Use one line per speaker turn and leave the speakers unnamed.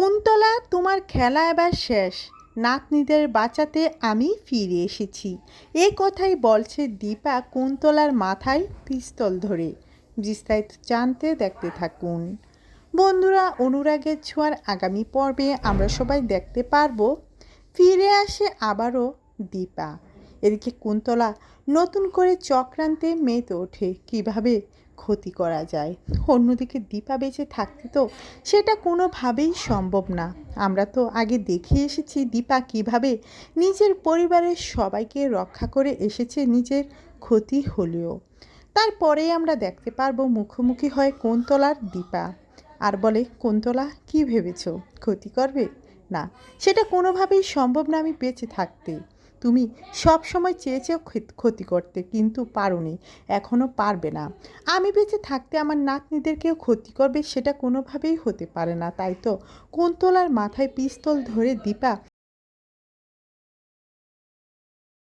কুন্তলা, তোমার খেলা এবার শেষ। নাতনিদের বাঁচাতে আমি ফিরে এসেছি। এ কথাই বলছে দীপা কুন্তলার মাথায় পিস্তল ধরে। বিস্তারিত জানতে দেখতে থাকুন বন্ধুরা। অনুরাগের ছোঁয়ার আগামী পর্বে আমরা সবাই দেখতে পারবো ফিরে আসে আবারও দীপা। এদিকে কুন্তলা নতুন করে চক্রান্তে মেতে ওঠে কিভাবে ক্ষতি করা যায়। অন্যদিকে দীপা বেঁচে থাকতে তো সেটা কোনোভাবেই সম্ভব না। আমরা তো আগে দেখে এসেছি দীপা কিভাবে নিজের পরিবারের সবাইকে রক্ষা করে এসেছে নিজের ক্ষতি হলেও। তারপরেই আমরা দেখতে পারবো মুখোমুখি হয় কুন্তলার দীপা। আর বলে, কুন্তলা কি ভেবেছ ক্ষতি করবে? না, সেটা কোনোভাবেই সম্ভব না আমি বেঁচে থাকতে। তুমি সব সময় চেয়েছেও ক্ষতি করতে, কিন্তু পারোনি, এখনও পারবে না। আমি বেঁচে থাকতে আমার নাতনিদেরকেও ক্ষতি করবে, সেটা কোনোভাবেই হতে পারে না। তাই তো কুন্তলার মাথায় পিস্তল ধরে দীপা